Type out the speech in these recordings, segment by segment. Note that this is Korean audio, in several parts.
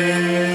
나의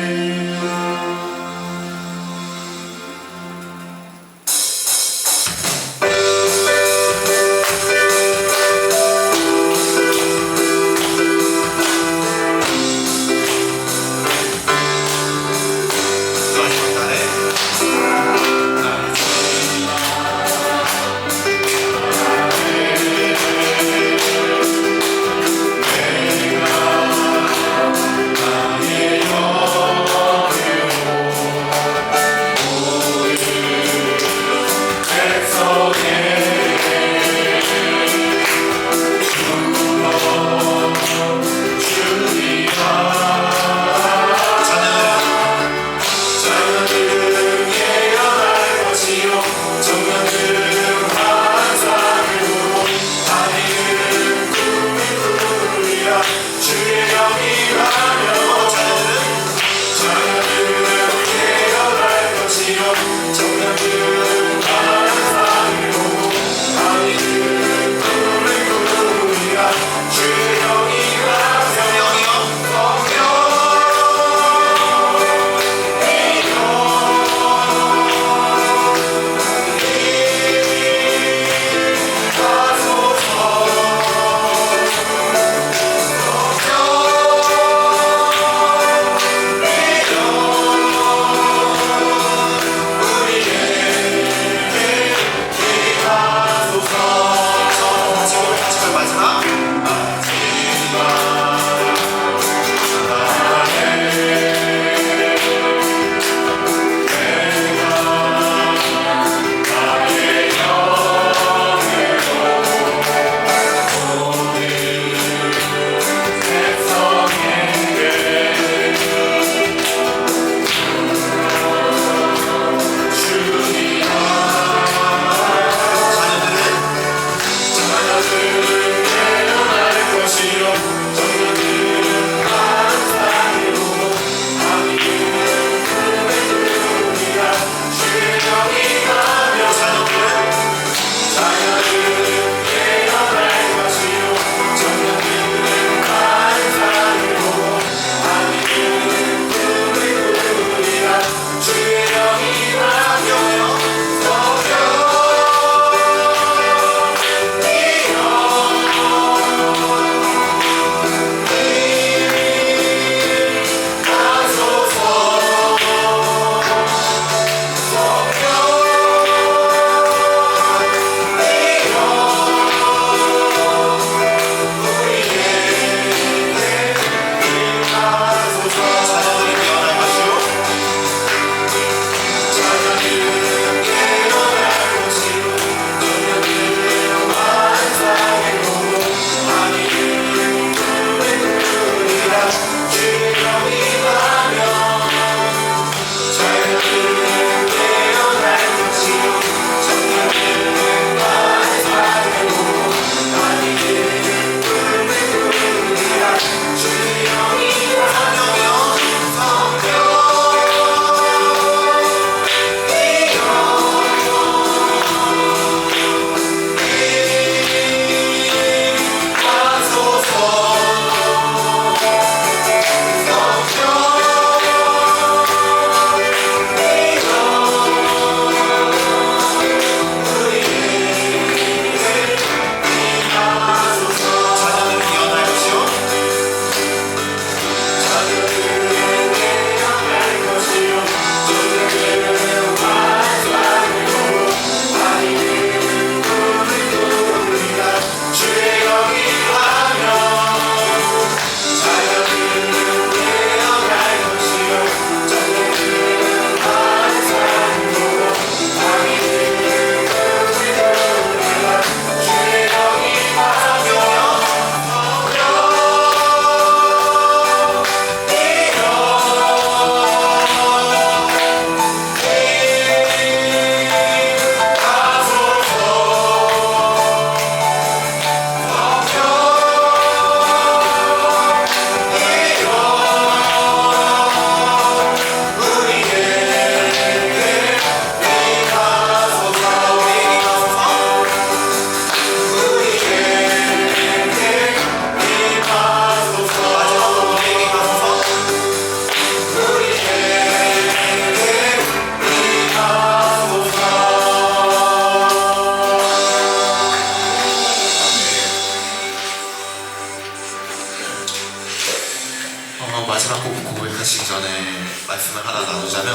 말씀을 하나 나누자면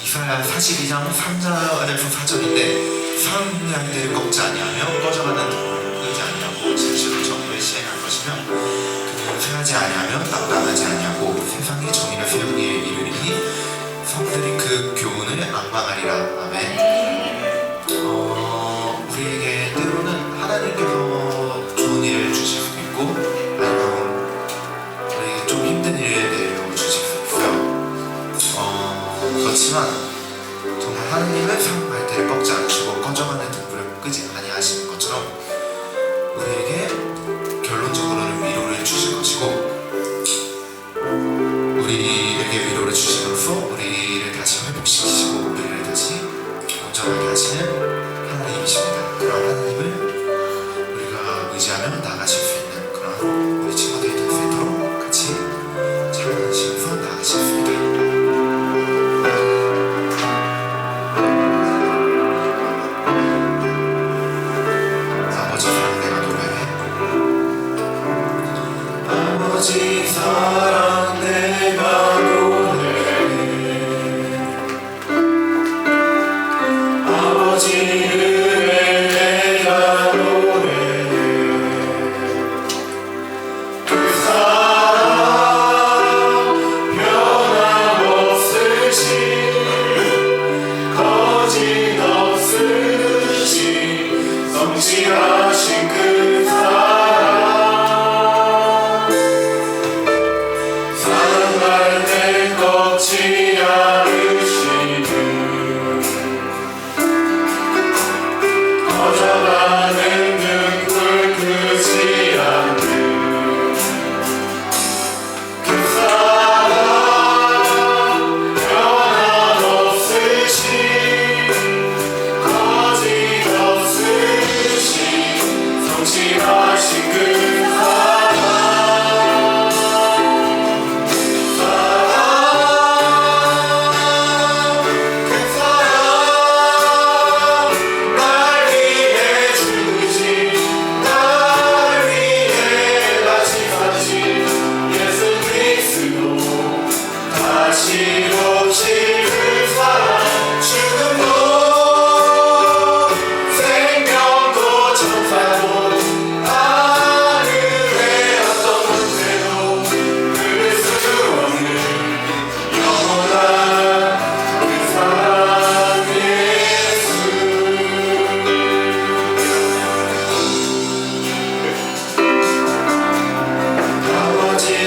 이사야 42장 3절에서 4절인데 사랑할 때를 꺾지 아니하며 꺼져가는 등불을 끄지 아니하고 진실로 정의를 시행할 것이며 그는 쇠하지 아니하며 낙담하지 아니하고 세상의 정의를 세우기에 이르리니 성들이 그 교훈을 앙망하리라. 아멘. 우리에게 때로는 하나님께서 좋은 일을 주실 수도 있고 아니면 우리에게 좀 힘든 일을 주실 수 있어요. 그렇지만 정말 하나님은 사랑할 때를 꺾지 않으시고 꺼져가는 등불을 끄지 아니하시는 것처럼 우리에게 결론적으로는 위로를 주실 것이고 우리에게 위로를 주심으로써 우리를 다시 회복시키시고 우리를 다시 온전하게 하시는 하나님이십니다. 그런 하나님을 우리가 의지하며 나아가실 수 있는 그런 우리 친구들이 될 수 있도록 같이 찬양하시면서 나아가시겠습니다. 아버지 사랑 내가 노래해 아버지 은혜 내가 노래해 그 사랑 변함없으신 거짓없으신 성실하신 그 사랑 꺾지 않으시는 꺼져가는 등불 끄지 않는 그 사랑 변함없으신 거짓없으신 성실하신 그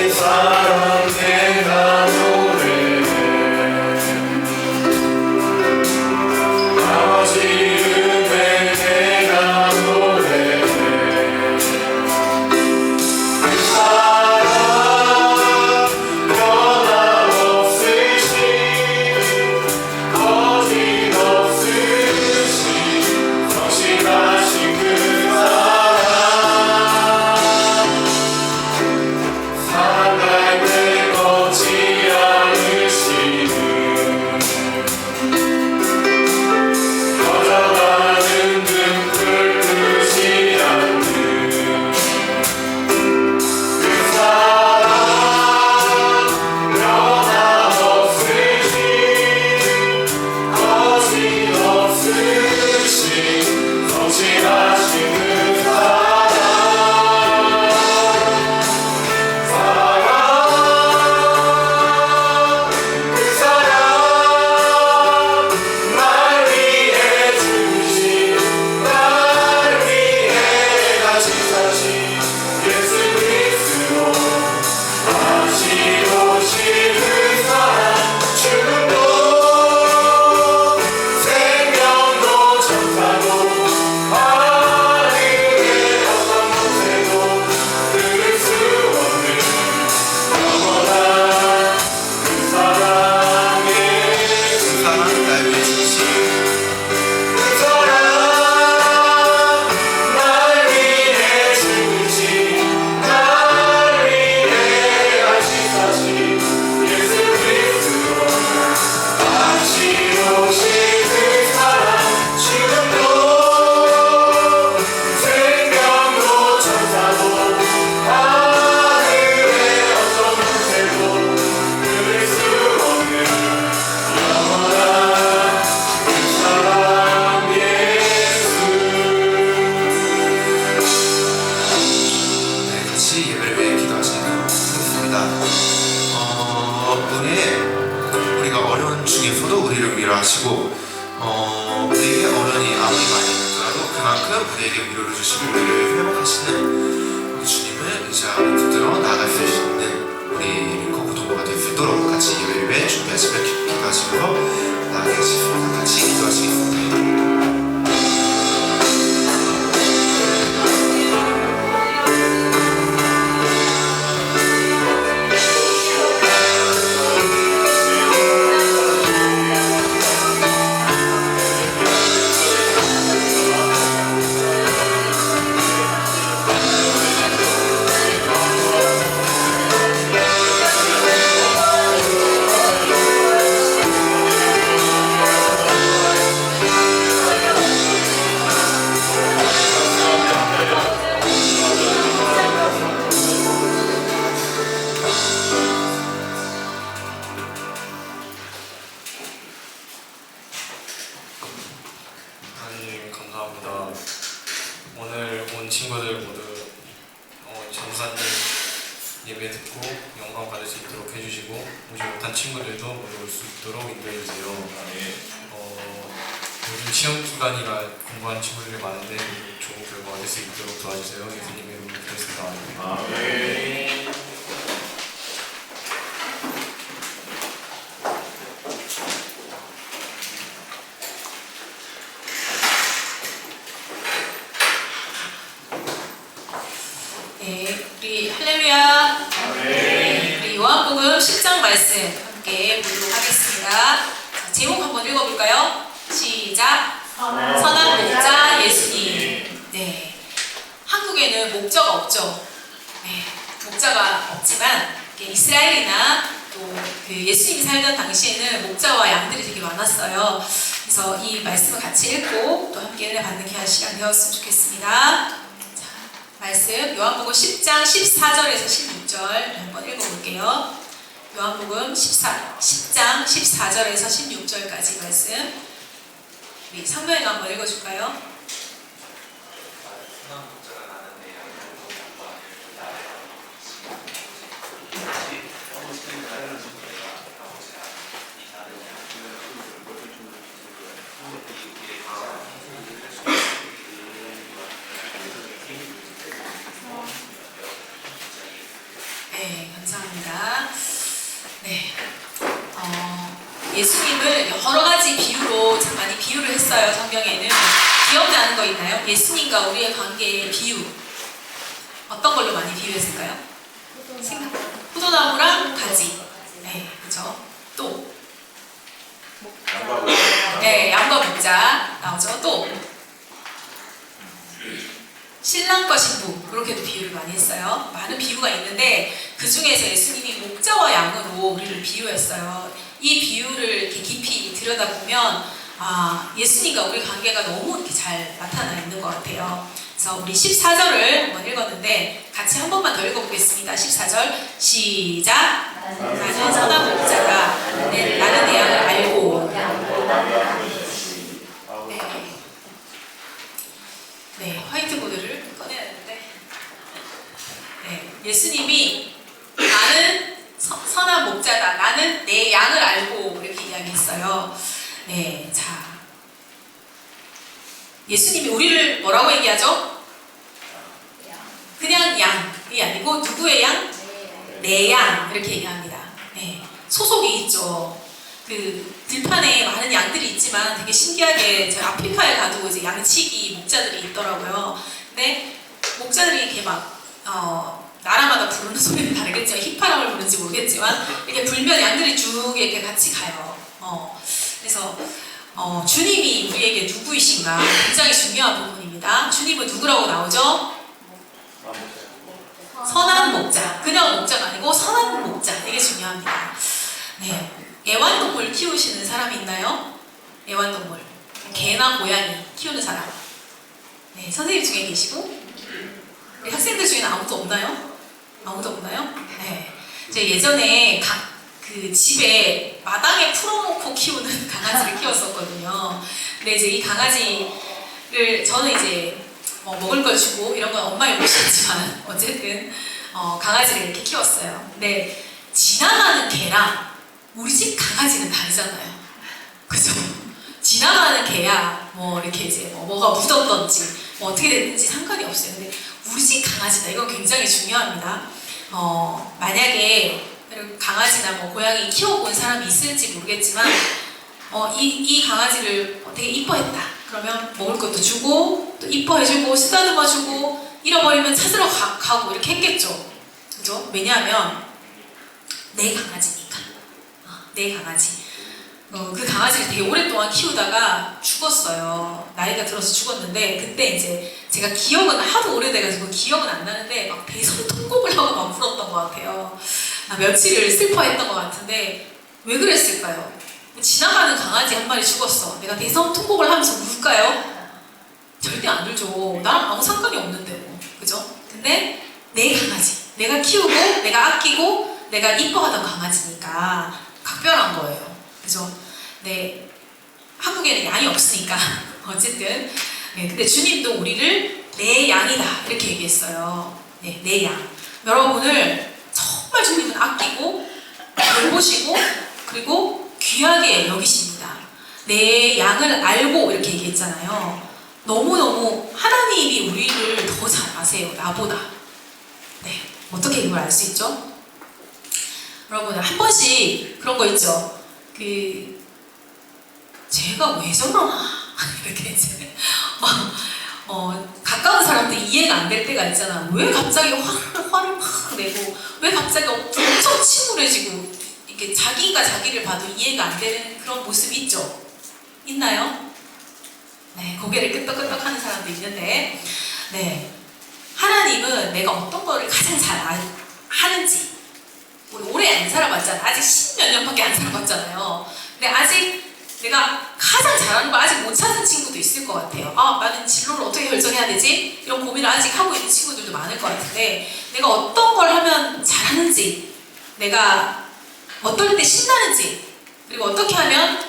사랑 내가 노래해 위로를 하시고 우리에게 어려움이 아무리 많이 있더라도 그만큼 우리에게 위로를 주시고 우리를 회복하시는 주님을 의지하고 붙들어 나아갈 수 있는 우리 거구동무가 될 수 있도록 같이 예배 준비하시면 기도하시면서 나아가시겠습니다. 같이 기도하시겠습니다. 하나님 감사합니다. 오늘 온 친구들 모두 전사님 예배 듣고 영광 받을 수 있도록 해주시고 오지 못한 친구들도 모두 올 수 있도록 인도해 주세요. 요즘 시험 기간이라 공부하는 친구들이 많은데 좋은 결과 얻을 수 있도록 도와주세요. 예수님의 이름으로 기도했습니다. 아멘. 네, 우리 할렐루야. 우리 요한복음 10장 말씀 함께 보도록 하겠습니다. 자, 제목 한번 읽어볼까요? 시작. 선한 목자 예수님. 네, 한국에는 목자가 없죠. 네, 목자가 없지만 이스라엘이나 또 그 예수님이 살던 당시에는 목자와 양들이 되게 많았어요. 그래서 이 말씀을 같이 읽고 또 함께 은혜 받는 귀한 시간 되었으면 좋겠습니다. 말씀 요한복음 10장 14절에서 16절 한번 읽어볼게요. 요한복음 10장 14절에서 16절까지 말씀 우리 상면이가 한번 읽어줄까요? 네, 감사합니다. 네, 예수님을 여러 가지 비유로 참 많이 비유를 했어요. 성경에는 기억나는 거 있나요? 예수님과 우리의 관계의 비유 어떤 걸로 많이 비유했을까요? 포도나무랑 가지. 네, 그렇죠. 또 네, 양과 목자 나오죠. 또 신랑과 신부 그렇게도 비유를 많이 했어요. 많은 비유가 있는데 그 중에서 예수님이 목자와 양으로 우리를 비유했어요. 이 비유를 이렇게 깊이 들여다보면 예수님과 우리 관계가 너무 이렇게 잘 나타나 있는 것 같아요. 그래서 우리 14절을 한번 읽었는데 같이 한 번만 더 읽어보겠습니다. 14절 시작. 나는 선한 목자가 나는 내 양을 알고. 네, 화이트보드를 꺼내야 되는데 예수님이 나는 선한 목자다. 나는 내 양을 알고 이렇게 이야기했어요. 네, 자, 예수님이 우리를 뭐라고 얘기하죠? 그냥 양이 아니고 누구의 양? 내 양 이렇게 얘기합니다. 네, 소속이 있죠. 그 들판에 많은 양들이 있지만 되게 신기하게 제가 아프리카에 가도 이제 양치기 목자들이 있더라고요. 근데 목자들이 이렇게 막 나라마다 부르는 소리는 다르겠지만 휘파람을 부르는지 모르겠지만 이렇게 불면 양들이 쭉 이렇게 같이 가요. 그래서 주님이 우리에게 누구이신가 굉장히 중요한 부분입니다. 주님은 누구라고 나오죠? 선한 목자. 그냥 목자가 아니고 선한 목자. 이게 중요합니다. 네. 애완동물 키우시는 사람이 있나요? 애완동물. 개나 고양이 키우는 사람. 네, 선생님 중에 계시고 우리 학생들 중에는 아무도 없나요? 아무도 없나요? 네. 제가 예전에 그 집에 마당에 풀어놓고 키우는 강아지를 키웠었거든요. 근데 이제 이 강아지를 저는 이제 먹을 걸 주고 이런 건 엄마의 몫이었지만 어쨌든 강아지를 이렇게 키웠어요. 근데 지나가는 개랑 우리 집 강아지는 다르잖아요. 그죠? 지나가는 개야 뭐 이렇게 이제 뭐가 묻었던지 뭐 어떻게 됐는지 상관이 없어요. 근데 우리 집 강아지다. 이건 굉장히 중요합니다. 만약에 강아지나 뭐 고양이 키워본 사람이 있을지 모르겠지만 이 강아지를 되게 이뻐했다. 그러면 먹을 것도 주고 또 이뻐해주고 쓰다듬어주고 잃어버리면 찾으러 가고 이렇게 했겠죠. 그죠? 왜냐하면 내 강아지니까. 내 강아지. 그 강아지를 되게 오랫동안 키우다가 죽었어요. 나이가 들어서 죽었는데 그때 이제 제가 기억은 하도 오래돼가지고 기억은 안 나는데 막 대성통곡을 하고 막 울었던 것 같아요. 며칠을 슬퍼했던 것 같은데 왜 그랬을까요? 지나가는 강아지 한 마리 죽었어. 내가 대성통곡을 하면서 울까요? 절대 안 울죠. 나랑 아무 상관이 없는데 뭐. 그죠? 근데 내 강아지. 내가 키우고 내가 아끼고 내가 이뻐하던 강아지니까 각별한 거예요. 그죠? 네. 한국에는 양이 없으니까. 어쨌든. 네. 근데 주님도 우리를 내 양이다. 이렇게 얘기했어요. 네. 내 양. 여러분을 정말 주님은 아끼고, 돌보시고, 그리고 귀하게 여기십니다. 내 양을 알고 이렇게 얘기했잖아요. 너무너무 하나님이 우리를 더 잘 아세요. 나보다. 네. 어떻게 이걸 알 수 있죠? 여러분, 한 번씩 그런 거 있죠? 제가 왜 저러나 이렇게 이제 가까운 사람들 이해가 안 될 때가 있잖아. 왜 갑자기 화를 막 내고 왜 갑자기 엄청 침울해지고 이렇게 자기가 자기를 봐도 이해가 안 되는 그런 모습이 있죠. 있나요? 네, 고개를 끄덕끄덕하는 사람도 있는데, 네, 하나님은 내가 어떤 거를 가장 잘 하는지. 우리 오래 안 살아봤잖아. 아직 10몇 년밖에 안 살아봤잖아요. 근데 아직 내가 가장 잘하는 거 아직 못 찾은 친구도 있을 것 같아요. 나는 진로를 어떻게 결정해야 되지? 이런 고민을 아직 하고 있는 친구들도 많을 것 같은데 내가 어떤 걸 하면 잘하는지, 내가 어떨 때 신나는지, 그리고 어떻게 하면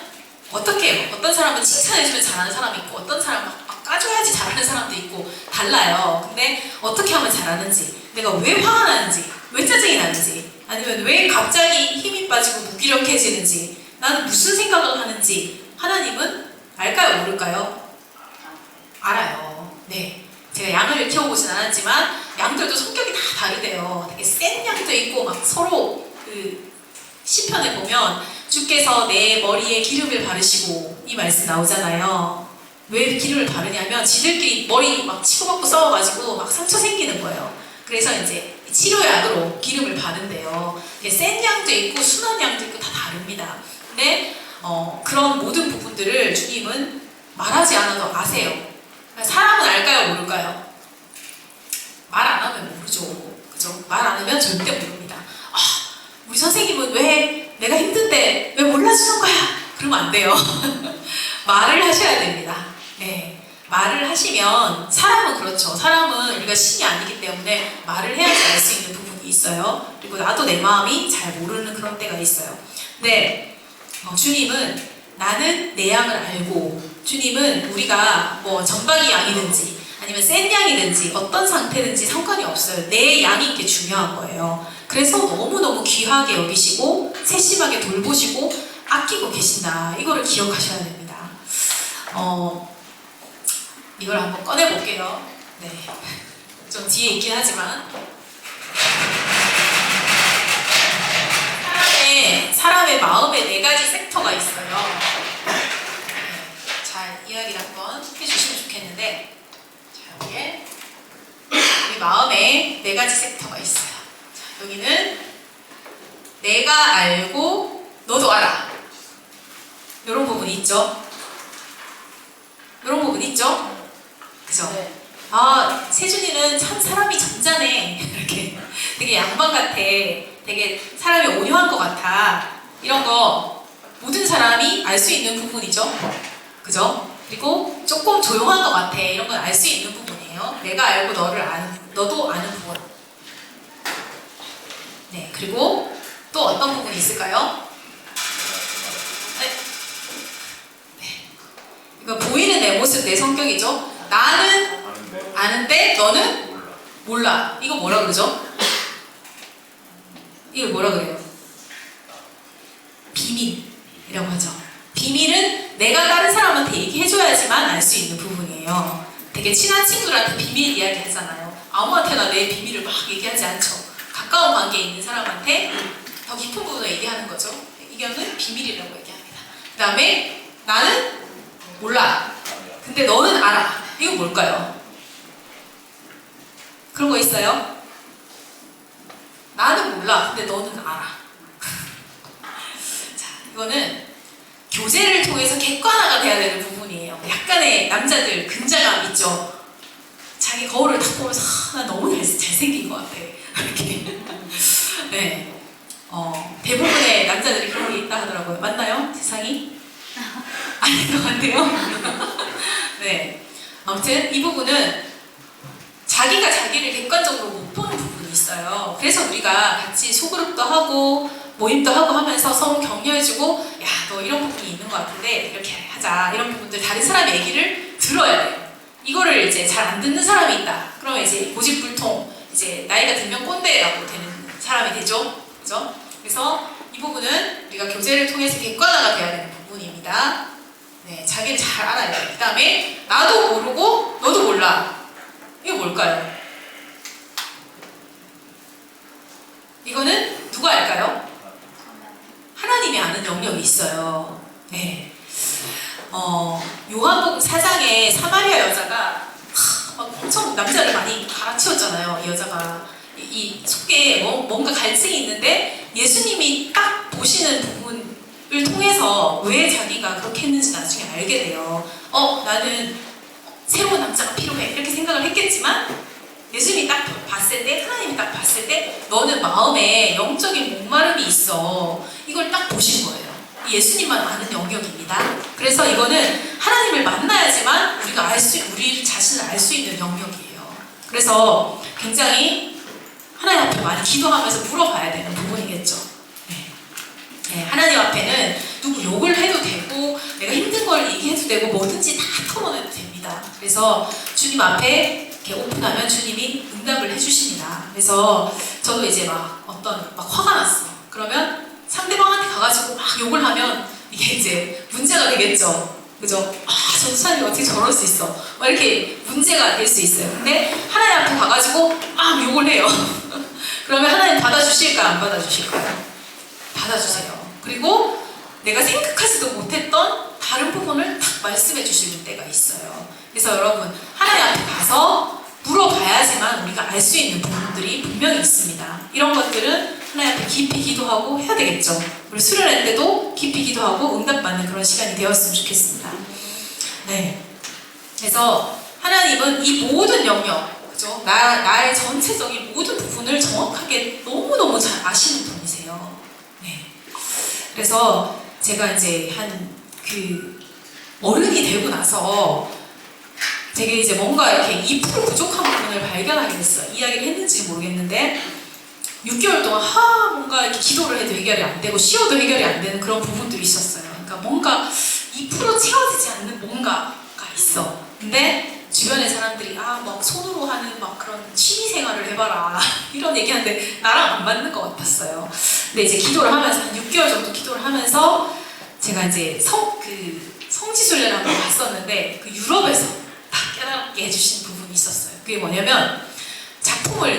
어떻게 해요? 어떤 사람은 칭찬해주면 잘하는 사람이 있고 어떤 사람은 막 까줘야지 잘하는 사람도 있고 달라요. 근데 어떻게 하면 잘하는지, 내가 왜 화가 나는지, 왜 짜증이 나는지, 아니면 왜 갑자기 힘이 빠지고 무기력해지는지, 나는 무슨 생각을 하는지 하나님은 알까요? 모를까요? 알아요. 네, 제가 양을 키워보진 않았지만 양들도 성격이 다 다르대요. 되게 센 양도 있고 막 서로 시편에 보면 주께서 내 머리에 기름을 바르시고 이 말씀 나오잖아요. 왜 기름을 바르냐면 지들끼리 머리 막 치고받고 싸워가지고 막 상처 생기는 거예요. 그래서 이제 치료약으로 기름을 바른대요. 센 양도 있고 순한 양도 있고 다 다릅니다. 근데 그런 모든 부분들을 주님은 말하지 않아도 아세요. 사람은 알까요? 모를까요? 말 안 하면 모르죠. 그죠? 말 안 하면 절대 모릅니다. 우리 선생님은 왜 내가 힘든데 왜 몰라주는 거야? 그러면 안 돼요. 말을 하셔야 됩니다. 네. 말을 하시면, 사람은 그렇죠. 사람은 우리가 신이 아니기 때문에 말을 해야지 알 수 있는 부분이 있어요. 그리고 나도 내 마음이 잘 모르는 그런 때가 있어요. 근데 주님은 나는 내 양을 알고, 주님은 우리가 뭐 전방이 양이든지 아니면 센 양이든지 어떤 상태든지 상관이 없어요. 내 양이 게 중요한 거예요. 그래서 너무너무 귀하게 여기시고 세심하게 돌보시고 아끼고 계신다. 이거를 기억하셔야 됩니다. 이걸 한번 꺼내볼게요. 네, 좀 뒤에 있긴 하지만 사람의 마음에 4가지 섹터가 있어요. 잘 이야기를 한번 해주시면 좋겠는데, 자, 여기에 우리 마음에 4가지 섹터가 있어요. 자, 여기는 내가 알고 너도 알아. 이런 부분이 있죠. 이런 부분 있죠? 그죠? 네. 세준이는 참 사람이 점잖네. 이렇게 되게 양반 같아. 되게 사람이 온유한 것 같아. 이런 거 모든 사람이 알 수 있는 부분이죠. 그죠? 그리고 조금 조용한 것 같아. 이런 건 알 수 있는 부분이에요. 내가 알고 너도 아는 부분. 네, 그리고 또 어떤 부분이 있을까요? 이거 보이는 내 모습, 내 성격이죠. 나는 아는데 너는 몰라. 이거 뭐라 그러죠? 이걸 뭐라 그래요? 비밀이라고 하죠. 비밀은 내가 다른 사람한테 얘기해줘야지만 알 수 있는 부분이에요. 되게 친한 친구들한테 비밀 이야기 하잖아요. 아무한테나 내 비밀을 막 얘기하지 않죠. 가까운 관계에 있는 사람한테 더 깊은 부분을 얘기하는 거죠. 이거는 비밀이라고 얘기합니다. 그 다음에 나는 몰라. 근데 너는 알아. 이거 뭘까요? 그런 거 있어요? 나는 몰라. 근데 너는 알아. 자, 이거는 교제를 통해서 객관화가 돼야 되는 부분이에요. 약간의 남자들 근자감 있죠? 자기 거울을 딱 보면서 나 너무 잘생긴 것 같아. 이렇게. 네. 대부분의 남자들이 그런 게 있다 하더라고요. 맞나요? 세상이? 아닌 것 같아요. 네. 아무튼 이 부분은 자기가 자기를 객관적으로 못 보는 부분이 있어요. 그래서 우리가 같이 소그룹도 하고 모임도 하고 하면서 서로 격려해주고 야, 너 이런 부분이 있는 것 같은데 이렇게 하자. 이런 부분들 다른 사람의 얘기를 들어야 돼요. 이거를 이제 잘 안 듣는 사람이 있다. 그러면 이제 고집불통, 이제 나이가 들면 꼰대라고 되는 사람이 되죠. 그죠? 그래서 이 부분은 우리가 교제를 통해서 객관화가 돼야 되는 부분입니다. 네, 자기를 잘 알아야 돼요. 그 다음에 나도 모르고 너도 몰라. 이거 뭘까요? 이거는 누가 알까요? 하나님이 아는 영역이 있어요. 네. 요한복음 4장에 사마리아 여자가 막 엄청 남자를 많이 갈아치웠잖아요. 이 여자가 이 속에 뭔가 갈증이 있는데 예수님이 딱 보시는 부분을 통해서 왜 자기가 그렇게 했는지 나중에 알게 돼요. 나는 새로운 남자가 필요해 이렇게 생각을 했겠지만 예수님이 딱 봤을 때, 하나님이 딱 봤을 때 너는 마음에 영적인 목마름이 있어. 이걸 딱 보신 거예요. 예수님만 아는 영역입니다. 그래서 이거는 하나님을 만나야지만 우리가 우리 자신을 알 수 있는 영역이에요. 그래서 굉장히 하나님 앞에 많이 기도하면서 물어봐야 되는 부분이겠죠. 네, 하나님 앞에는 누구 욕을 해도 되고 내가 힘든 걸 얘기해도 되고 뭐든지 다 털어내도 됩니다. 그래서 주님 앞에 이렇게 오픈하면 주님이 응답을 해주십니다. 그래서 저도 이제 막 화가 났어. 그러면 상대방한테 가가지고 막 욕을 하면 이게 이제 문제가 되겠죠. 그죠? 전사님이 어떻게 저럴 수 있어? 막 이렇게 문제가 될 수 있어요. 근데 하나님 앞에 가가지고 막 욕을 해요. 그러면 하나님 받아주실까 안 받아주실까요? 받아주세요. 그리고 내가 생각하지도 못했던 다른 부분을 딱 말씀해 주시는 때가 있어요. 그래서 여러분 하나님 앞에 가서 물어봐야지만 우리가 알 수 있는 부분들이 분명히 있습니다. 이런 것들은 하나님 앞에 깊이 기도하고 해야 되겠죠. 우리 수련회 때도 깊이 기도하고 응답받는 그런 시간이 되었으면 좋겠습니다. 네. 그래서 하나님은 이 모든 영역, 그죠? 나의 전체적인 모든 부분을 정확하게 너무너무 잘 아시는 분이세요. 네. 그래서 제가 이제 어른이 되고 나서 되게 이제 뭔가 이렇게 2% 부족한 부분을 발견하게 됐어요. 이야기를 했는지 모르겠는데 6개월 동안 뭔가 이렇게 기도를 해도 해결이 안 되고 쉬어도 해결이 안 되는 그런 부분들이 있었어요. 그러니까 뭔가 2% 채워지지 않는 뭔가가 있어. 근데 주변의 사람들이 막 손으로 하는 막 그런 취미 생활을 해봐라 이런 얘기하는데 나랑 안 맞는 것 같았어요. 근데 이제 기도를 하면서 한 6개월 정도 기도를 하면서 제가 이제 성지순례를 한번 갔었는데 그 유럽에서 딱 깨닫게 해주신 부분이 있었어요. 그게 뭐냐면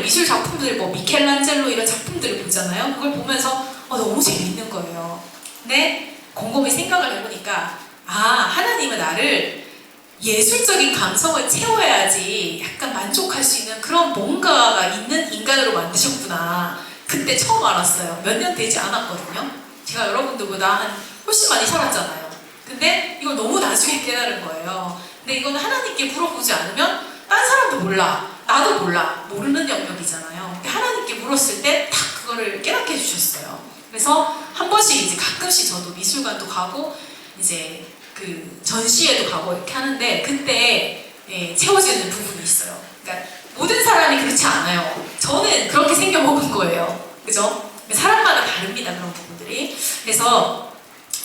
미술 작품들 미켈란젤로 이런 작품들을 보잖아요. 그걸 보면서 너무 재밌는 거예요. 근데 곰곰이 생각을 해보니까 하나님은 나를 예술적인 감성을 채워야지 약간 만족할 수 있는 그런 뭔가가 있는 인간으로 만드셨구나. 그때 처음 알았어요. 몇 년 되지 않았거든요. 제가 여러분들보다 훨씬 많이 살았잖아요. 근데 이걸 너무 나중에 깨달은 거예요. 근데 이건 하나님께 물어보지 않으면 딴 사람도 몰라. 나도 몰라. 모르는 영역이잖아요. 근데 하나님께 물었을 때 딱 그거를 깨닫게 해주셨어요. 그래서 한 번씩 이제 가끔씩 저도 미술관도 가고 이제 그 전시회도 가고 이렇게 하는데 그때 채워지는 부분이 있어요. 그러니까 모든 사람이 그렇지 않아요. 저는 그렇게 생겨먹은 거예요. 그죠? 사람마다 다릅니다. 그런 부분들이. 그래서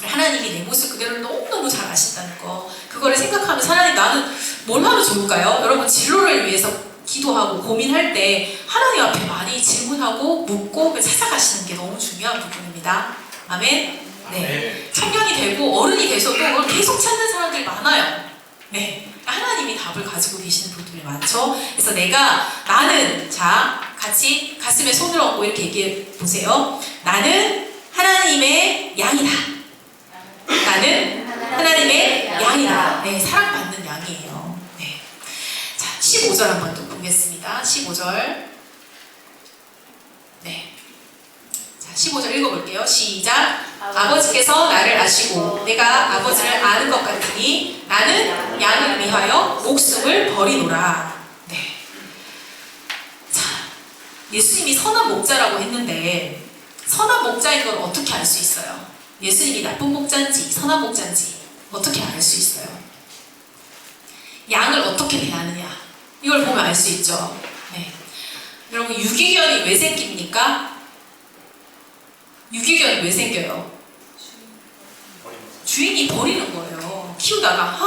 하나님이 내 모습 그대로를 너무너무 잘 아신다는 거, 그거를 생각하면서 하나님 나는 뭘 하면 좋을까요? 여러분 진로를 위해서 기도하고 고민할 때 하나님 앞에 많이 질문하고 묻고 찾아가시는 게 너무 중요한 부분입니다. 아멘. 네. 청년이 되고 어른 어른이 돼서도 그걸 계속 찾는 사람들이 많아요. 네, 하나님이 답을 가지고 계시는 분들이 많죠. 그래서 나는 자 같이 가슴에 손을 얹고 이렇게 얘기해 보세요. 나는 하나님의 양이다. 나는 하나님의 양이다. 네, 사랑받는 양이에요. 네. 자, 15절 한번 또 보겠습니다. 15절. 네. 자, 15절 읽어볼게요. 시작. 아버지께서 나를 아시고 내가 아버지를 아는 것 같으니 나는 양을 위하여 목숨을 버리노라. 네. 자, 예수님이 선한 목자라고 했는데 선한 목자인 걸 어떻게 알 수 있어요? 예수님이 나쁜 목자인지 선한 목자인지 어떻게 알 수 있어요? 양을 어떻게 대하느냐 이걸 보면 알 수 있죠. 네. 여러분 유기견이 왜 생깁니까? 유기견이 왜 생겨요? 주인이 버리는 거예요. 키우다가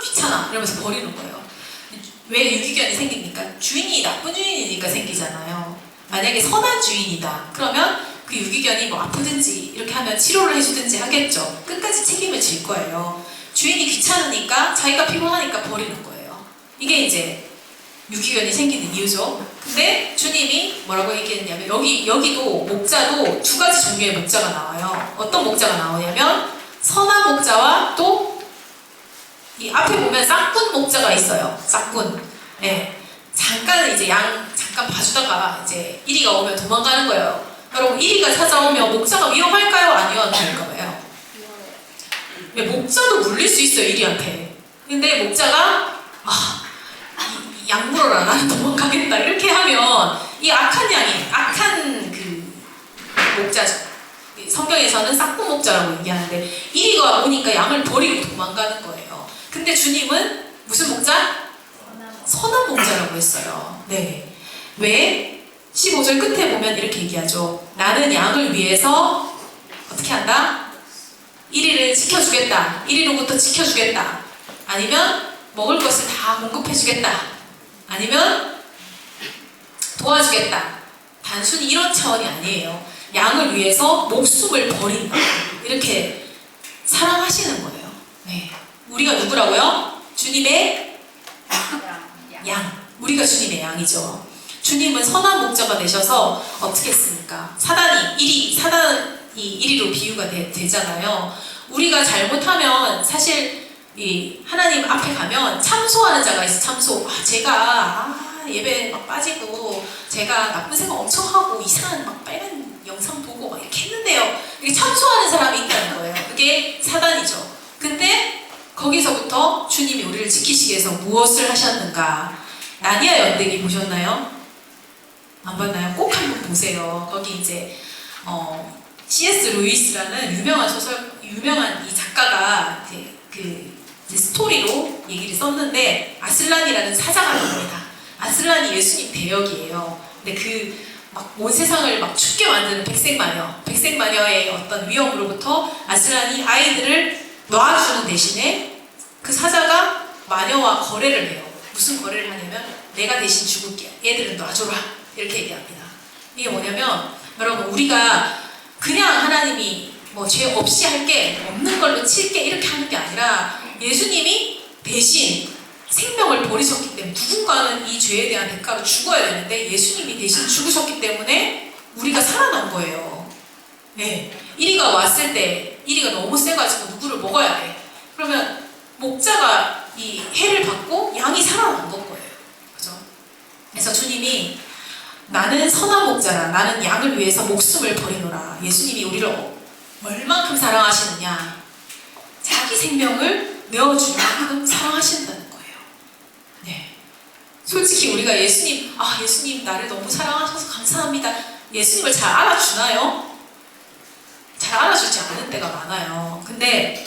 귀찮아 이러면서 버리는 거예요. 왜 유기견이 생깁니까? 주인이 나쁜 주인이니까 생기잖아요. 만약에 선한 주인이다 그러면 그 유기견이 뭐 아프든지 이렇게 하면 치료를 해주든지 하겠죠. 끝까지 책임을 질 거예요. 주인이 귀찮으니까 자기가 피곤하니까 버리는 거예요. 이게 이제 유기견이 생기는 이유죠. 근데 주님이 뭐라고 얘기했냐면 여기도 목자도 두 가지 종류의 목자가 나와요. 어떤 목자가 나오냐면 선한 목자와 또 이 앞에 보면 싹군 목자가 있어요. 싹군. 네. 잠깐 이제 양 잠깐 봐주다가 이제 이리가 오면 도망가는 거예요. 여러분 이리가 찾아오면 목자가 위험할까요? 안 위험할까요? 네, 목자도 물릴 수 있어요. 이리한테. 근데 목자가 양 물어라 나는 도망가겠다 이렇게 하면 이 악한 양이 악한 그 목자죠. 성경에서는 싹군 목자라고 얘기하는데 이리가 오니까 양을 버리고 도망가는 거예요. 근데 주님은 무슨 목자? 선한 목자라고 했어요. 네. 왜? 15절 끝에 보면 이렇게 얘기하죠. 나는 양을 위해서 어떻게 한다? 이리를 지켜주겠다. 이리로부터 지켜주겠다. 아니면 먹을 것을 다 공급해주겠다. 아니면 도와주겠다. 단순히 이런 차원이 아니에요. 양을 위해서 목숨을 버린다. 이렇게 사랑하시는 거예요. 네. 우리가 누구라고요? 주님의 양. 우리가 주님의 양이죠. 주님은 선한 목자가 되셔서 어떻게 했습니까? 사단이 이리로 비유가 되잖아요. 우리가 잘못하면 사실 이 하나님 앞에 가면 참소하는 자가 있어. 참소. 제가 예배 막 빠지고 제가 나쁜 생각 엄청 하고 이상한 막 빨간 영상 보고 막 이렇게 했는데요. 이게 참소하는 사람이 있다는 거예요. 그게 사단이죠. 근데 거기서부터 주님이 우리를 지키시기 위해서 무엇을 하셨는가? 나니아 연대기 보셨나요? 안 봤나요? 꼭 한번 보세요. 거기 이제 C.S. 루이스라는 유명한 이 작가가 그 스토리로 얘기를 썼는데 아슬란이라는 사자가 나옵니다. 아슬란이 예수님 대역이에요. 근데 그 막 온 세상을 막 춥게 만드는 백색마녀의 어떤 위험으로부터 아슬란이 아이들을 놔주는 대신에 그 사자가 마녀와 거래를 해요. 무슨 거래를 하냐면 내가 대신 죽을게. 얘들은 놔줘라. 이렇게 얘기합니다. 이게 뭐냐면 여러분 우리가 그냥 하나님이 뭐 죄 없이 할게 없는 걸로 칠게 이렇게 하는 게 아니라 예수님이 대신 생명을 버리셨기 때문에 누군가는 이 죄에 대한 대가로 죽어야 되는데 예수님이 대신 죽으셨기 때문에 우리가 살아난 거예요. 네. 이리가 왔을 때 이리가 너무 세가지고 누구를 먹어야 돼. 그러면 목자가 이 해를 받고 양이 살아난 건 거예요. 그죠? 그래서 주님이 나는 선한 목자라 나는 양을 위해서 목숨을 버리노라. 예수님이 우리를 얼만큼 사랑하시느냐. 자기 생명을 내어줄 만큼 사랑하신다는 거예요. 네. 솔직히 우리가 예수님 나를 너무 사랑하셔서 감사합니다. 예수님을 잘 알아주나요? 잘 알아주지 않은 때가 많아요. 근데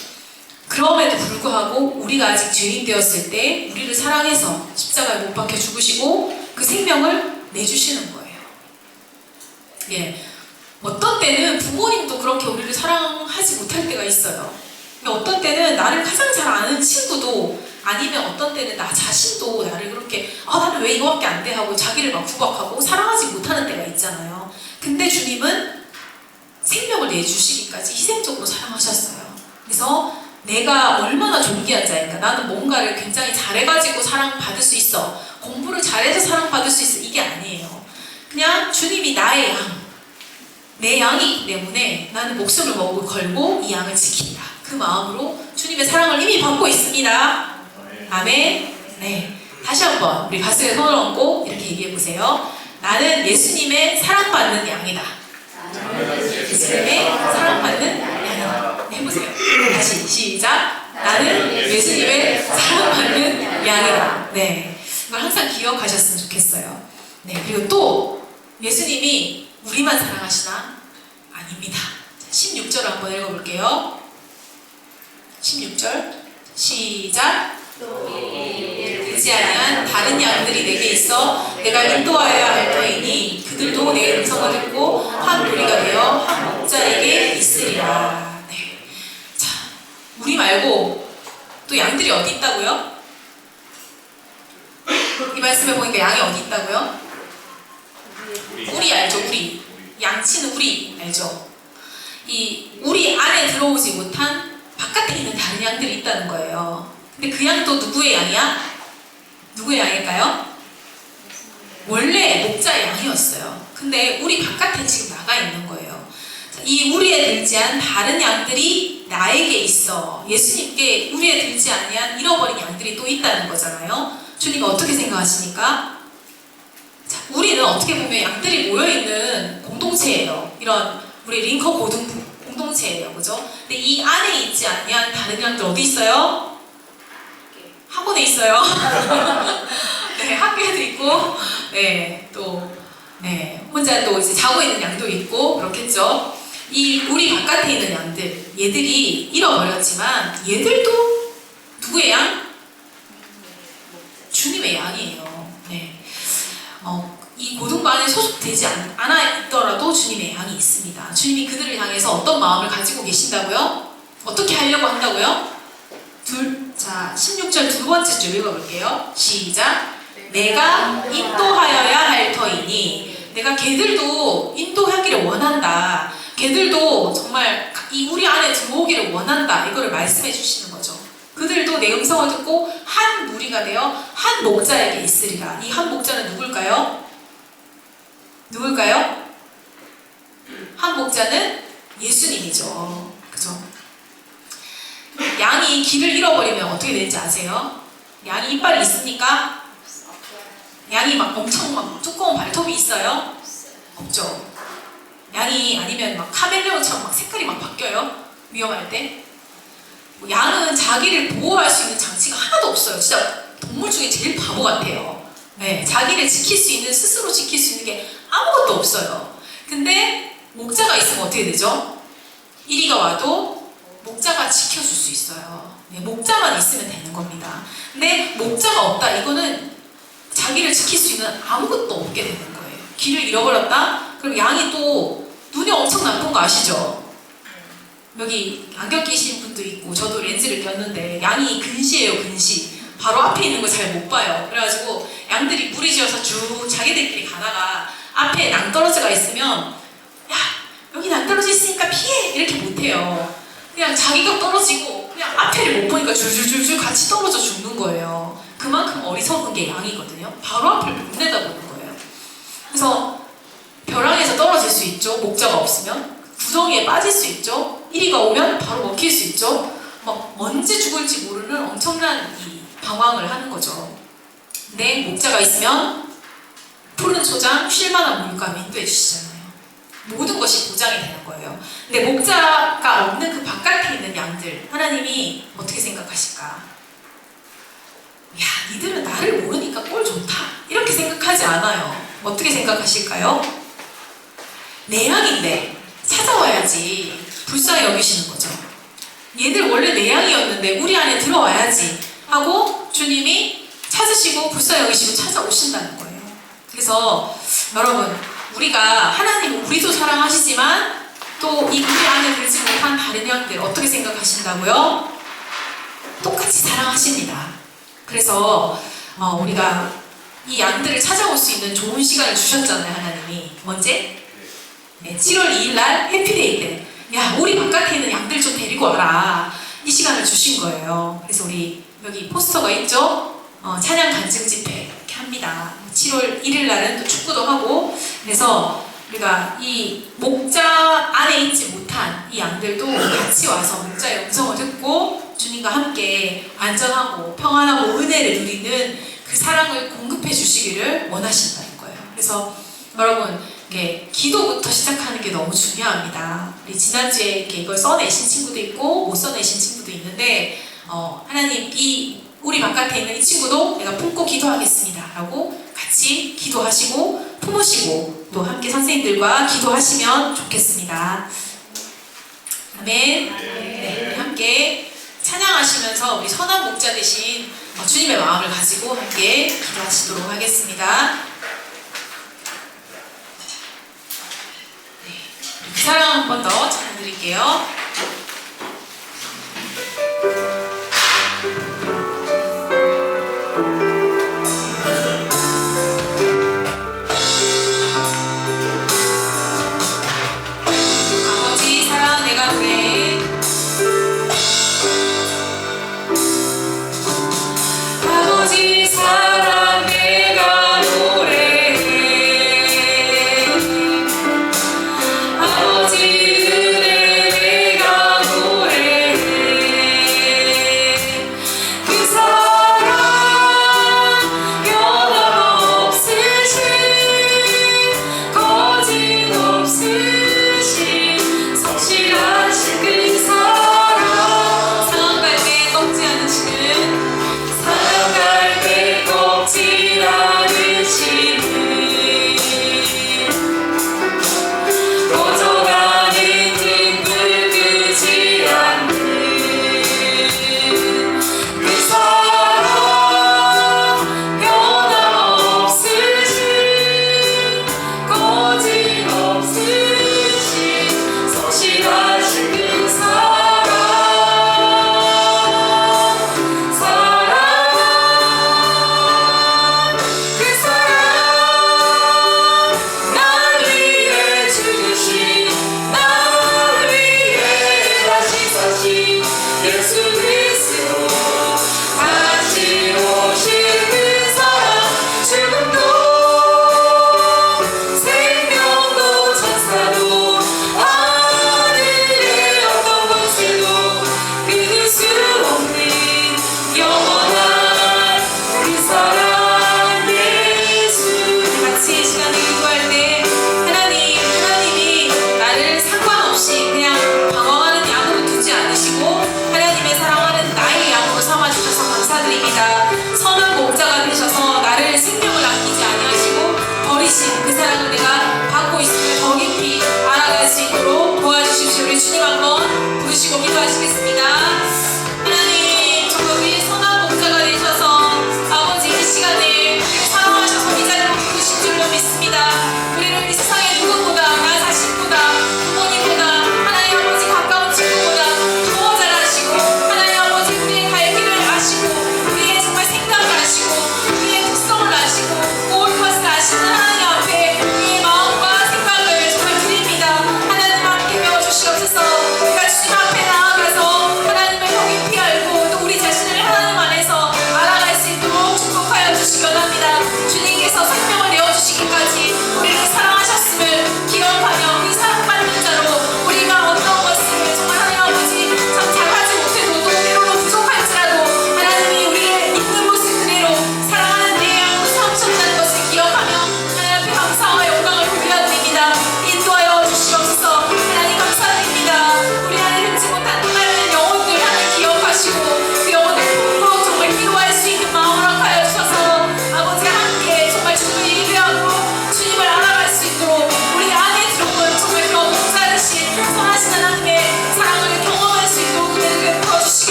그럼에도 불구하고 우리가 아직 죄인 되었을 때 우리를 사랑해서 십자가에 못 박혀 죽으시고 그 생명을 내주시는 거예요. 예. 어떤 때는 부모님도 그렇게 우리를 사랑하지 못할 때가 있어요. 어떤 때는 나를 가장 잘 아는 친구도 아니면 어떤 때는 나 자신도 나를 그렇게 나는 왜 이거밖에 안 돼 하고 자기를 막 구박하고 사랑하지 못하는 때가 있잖아요. 근데 주님은 생명을 내주시기까지 희생적으로 사랑하셨어요. 그래서 내가 얼마나 존귀한 자인가. 나는 뭔가를 굉장히 잘해가지고 사랑받을 수 있어. 공부를 잘해서 사랑받을 수 있어. 이게 아니에요. 그냥 주님이 나의 양, 내 양이기 때문에 나는 목숨을 걸고 이 양을 지킨다. 그 마음으로 주님의 사랑을 이미 받고 있습니다. 아멘. 네. 다시 한번 우리 가슴에 손을 얹고 이렇게 얘기해 보세요. 나는 예수님의 사랑받는 양이다. 예수님의 사랑받는 양이다. 네, 해보세요. 다시 시작. 나는 예수님의 사랑받는 양이다. 네, 이걸 항상 기억하셨으면 좋겠어요. 네, 그리고 또 예수님이 우리만 사랑하시나? 아닙니다. 16절 한번 읽어볼게요. 16절 시작. 듣지 아니한 다른 양들이 내게 있어 내가 인도하여야 할 터이니 그들도 내 음성을 듣고 한 무리가 되어 한 목자에게 있으리라. 네. 자, 우리 말고 또 양들이 어디 있다고요? 이 말씀에 보니까 양이 어디 있다고요? 우리 알죠? 우리 양치는 우리 알죠? 이 우리 안에 들어오지 못한 바깥에 있는 다른 양들이 있다는 거예요. 근데 그 양도 누구의 양이야? 누구의 양일까요? 원래 목자의 양이었어요. 근데 우리 바깥에 지금 나가 있는 거예요. 이 우리에 들지 않은 다른 양들이 나에게 있어. 예수님께 우리에 들지 아니한 잃어버린 양들이 또 있다는 거잖아요. 주님 어떻게 생각하십니까? 자, 우리는 어떻게 보면 양들이 모여있는 공동체예요. 이런 우리 링커 고등부 공동체예요. 그죠? 근데 이 안에 있지 아니한 다른 양들 어디 있어요? 학원에 있어요. 네, 학교에도 있고, 네, 또, 네, 혼자 또 이제 자고 있는 양도 있고, 그렇겠죠. 이 우리 바깥에 있는 양들, 얘들이 잃어버렸지만, 얘들도 누구의 양? 주님의 양이에요. 네. 이 고등부 안에 소속되지 않아 있더라도 주님의 양이 있습니다. 주님이 그들을 향해서 어떤 마음을 가지고 계신다고요? 어떻게 하려고 한다고요? 자, 16절 두 번째 줄 읽어볼게요. 시작. 내가 인도하여야 할 터이니 내가 걔들도 인도하기를 원한다. 걔들도 정말 이 우리 안에 들어오기를 원한다. 이거를 말씀해 주시는 거죠. 그들도 내 음성을 듣고 한 무리가 되어 한 목자에게 있으리라. 이 한 목자는 누굴까요? 누굴까요? 한 목자는 예수님이죠. 그죠? 양이 길을 잃어버리면 어떻게 되는지 아세요? 양이 이빨이 있습니까? 양이 막 엄청 막 두꺼운 발톱이 있어요? 없죠. 양이 아니면 막 카멜레온처럼 막 색깔이 막 바뀌어요? 위험할 때? 양은 자기를 보호할 수 있는 장치가 하나도 없어요. 진짜 동물 중에 제일 바보 같아요. 네, 자기를 지킬 수 있는, 스스로 지킬 수 있는 게 아무것도 없어요. 근데 목자가 있으면 어떻게 되죠? 이리가 와도 목자가 지켜줄 수 있어요. 네, 목자만 있으면 되는 겁니다. 근데 목자가 없다. 이거는 자기를 지킬 수 있는 아무것도 없게 되는 거예요. 길을 잃어버렸다? 그럼 양이 또 눈이 엄청 나쁜 거 아시죠? 여기 안경 끼신 분도 있고 저도 렌즈를 꼈는데 양이 근시예요. 근시. 바로 앞에 있는 거 잘 못 봐요. 그래가지고 양들이 무리지어서 쭉 자기들끼리 가다가 앞에 낭떠러지가 있으면 야 여기 낭떠러지 있으니까 피해! 이렇게 못해요. 그냥 자기가 떨어지고 그냥 앞에를 못 보니까 줄줄줄줄 같이 떨어져 죽는 거예요. 그만큼 어리석은 게 양이거든요. 바로 앞을 못 내다보는 거예요. 그래서 벼랑에서 떨어질 수 있죠. 목자가 없으면. 구덩이에 빠질 수 있죠. 이리가 오면 바로 먹힐 수 있죠. 막 언제 죽을지 모르는 엄청난 이 방황을 하는 거죠. 근데 목자가 있으면 푸른 초장, 쉴만한 물감을 인도해 주시잖아요. 모든 것이 보장이 되는 거예요. 근데 목자가 없는 그 바깥에 있는 양들, 하나님이 어떻게 생각하실까? 야, 니들은 나를 모르니까 꼴 좋다. 이렇게 생각하지 않아요. 어떻게 생각하실까요? 내 양인데 찾아와야지. 불쌍히 여기시는 거죠. 얘들 원래 내 양이었는데 우리 안에 들어와야지 하고 주님이 찾으시고 불쌍히 여기시고 찾아오신다는 거예요. 그래서 여러분, 우리가 하나님 우리도 사랑하시지만 또 이 우리 안에 들지 못한 다른 양들 어떻게 생각하신다고요? 똑같이 사랑하십니다. 그래서 우리가 이 양들을 찾아올 수 있는 좋은 시간을 주셨잖아요. 하나님이. 언제? 네, 7월 2일 날 해피데이 때 야 우리 바깥에 있는 양들 좀 데리고 와라. 이 시간을 주신 거예요. 그래서 우리 여기 포스터가 있죠? 찬양 간증 집회 이렇게 합니다. 7월 1일 날은 또 축구도 하고, 그래서 우리가 이 목자 안에 있지 못한 이 양들도 같이 와서 목자의 음성을 듣고 주님과 함께 안전하고 평안하고 은혜를 누리는 그 사랑을 공급해 주시기를 원하신다는 거예요. 그래서 여러분, 이렇게 기도부터 시작하는 게 너무 중요합니다. 우리 지난주에 이렇게 이걸 써내신 친구도 있고 못 써내신 친구도 있는데, 하나님, 이 우리 바깥에 있는 이 친구도 내가 품고 기도하겠습니다 라고 같이 기도하시고 품으시고 또 함께 선생님들과 기도하시면 좋겠습니다. 아멘. 네, 우리 함께 찬양하시면서 우리 선한 목자 되신 주님의 마음을 가지고 함께 기도하시도록 하겠습니다. 네, 그 사랑 한 번 더 전해드릴게요. 아버지 사랑 내가 노래해. 아버지 사랑 내가 노래해. 아버지 은혜 내가 노래해. 그 사랑 변함없으신 거짓없으신 성실하신 그 사랑, 상한 갈대 꺾지 않으시는, 상한 갈대 꺾지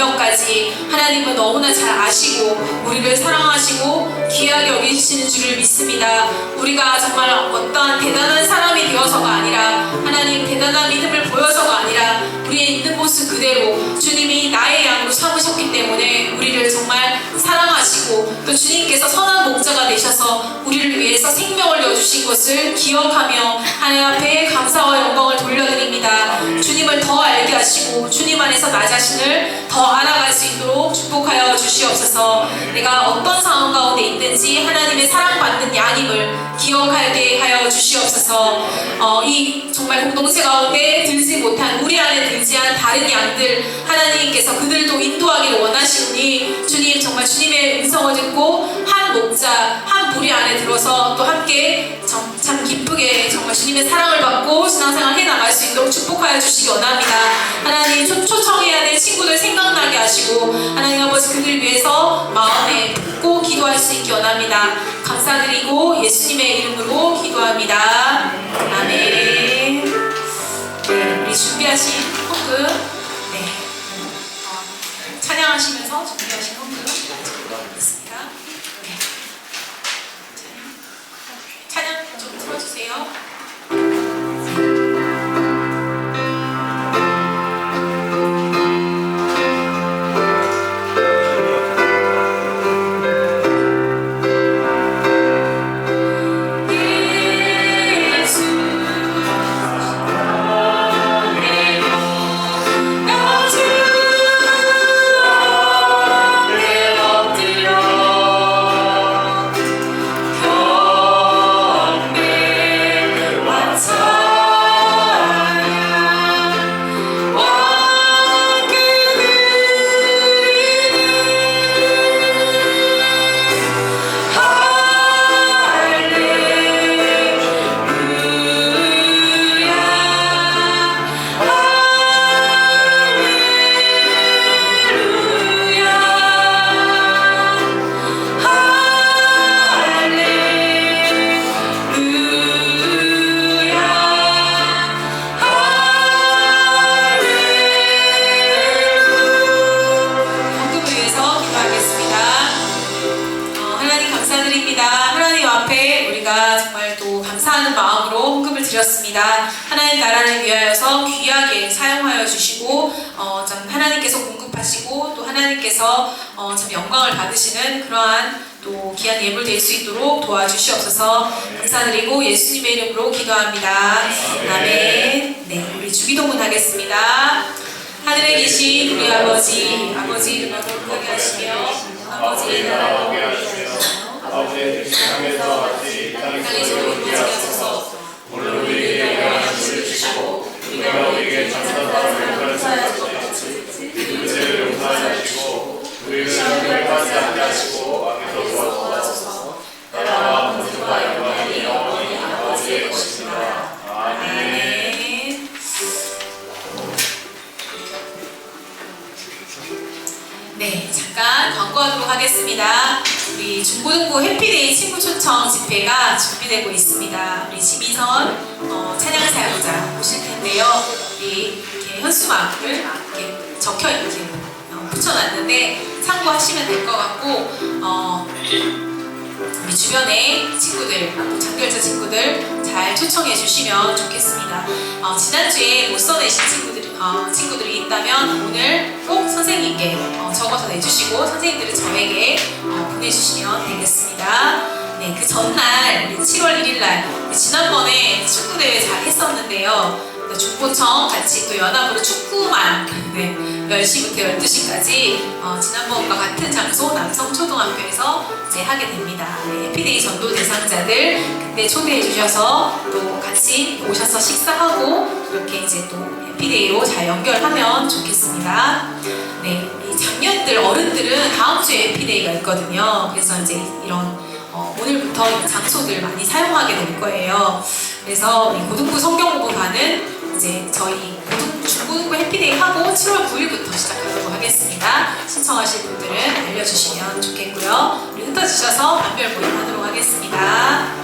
영역까지 하나님은 너무나 잘 아시고 우리를 사랑하시고 귀하게 여기시는 줄을 믿습니다. 우리가 정말 어떠한 대단한 사람이 되어서가 아니라 하나님 대단한 믿음을 보여서가 아니라 우리의 있는 모습 그대로 주님이 나의 양으로 삼으셨기 때문에 우리를 정말 사랑하시고 또 주님께서 선한 목자가 되셔서 우리를 위해서 생명을 내어주신 것을 기억하며 하나님 앞에 감사와 영광을 돌려드립니다. 주님을 더 알게 하시고 주님 안에서 나 자신을 더 알아갈 수 있도록 축복하여 주시옵소서. 내가 어떤 상황 가운데 있든지 하나님의 사랑받는 양임을 기억하게 하여 주시옵소서. 이 정말 공동체 가운데 들지 못한 우리 안에 들지 않은 다른 양들 하나님께서 그들도 인도하기를 원하시니 주님 정말 주님의 음성을 듣고 한 목자 한 무리 안에 들어서 또 함께 참 기쁘게 정말 주님의 사랑을 받고 신앙생활 해나갈 수 있도록 축복하여 주시기 원합니다. 하나님 초청해야 될 친구들 생각나게 하시고 하나님 아버지 그들 위해서 마음에 붓고 기도할 수 있기 원합니다. 감사드리고 예수님의 이름으로 기도합니다. 아멘. 네, 우리 준비하신 헌금 찬양하시면서 준비하신 헌금 있습니다. 네. 찬양 좀 틀어주세요. 드렸습니다. 하나님 나라를 위하여서 귀하게 사용하여 주시고 참 하나님께서 공급하시고 또 하나님께서 참 영광을 받으시는 그러한 또 귀한 예물 될 수 있도록 도와주시옵소서. 감사드리고 예수님의 이름으로 기도합니다. 아멘. 네, 우리 주기도문 하겠습니다. 하늘에 계신 우리 아버지 이름으로 거룩하게 하시며 아버지의 나라가 오게 하시며 아버지의 뜻이 하늘에서 같이 이 땅에서 이루어지게 하소서. 오늘 우리에게 영광을 주시고 우리가 우리에게 잘못한 바를 용서하시듯이 우리 죄를 용서하시고 우리를 시험에 빠지지 않게 하시고 악에서 도와주소서. 나라와 권세와 영광이 영원히 아버지의 것입니다. 아멘. 네, 잠깐 광고하도록 하겠습니다. 우리 중고등부 해피데이 친구 초청 집회가 준비되고 있습니다. 우리 지미선 찬양사역자 오실 텐데요. 우리 이렇게 현수막을 이렇게 적혀 이렇게 붙여놨는데 참고하시면 될 것 같고 우리 주변에 친구들, 장결자 친구들 잘 초청해 주시면 좋겠습니다. 지난주에 못 써내신 친구들이 있다면 오늘 꼭 선생님께 적어서 내주시고 선생님들은 저에게 보내주시면 되겠습니다. 네, 그 전날 우리 7월 1일날 우리 지난번에 축구대회 잘 했었는데요. 중고청 같이 또 연합으로 축구만 10시부터 12시까지 지난번과 같은 장소 남성초등학교에서 이제 하게 됩니다. 네, 해피데이 전도 대상자들 그때 초대해 주셔서 또 같이 오셔서 식사하고 이렇게 이제 또 해피데이로 잘 연결하면 좋겠습니다. 네, 이 장년들 어른들은 다음 주에 해피데이가 있거든요. 그래서 이제 이런 오늘부터 이 장소들 많이 사용하게 될 거예요. 그래서 이 고등부 성경공부반은 이제 저희 중고등부 해피데이 하고 7월 9일부터 시작하도록 하겠습니다. 신청하실 분들은 알려주시면 좋겠고요. 우리 흩어지셔서 반별 모임하도록 하겠습니다.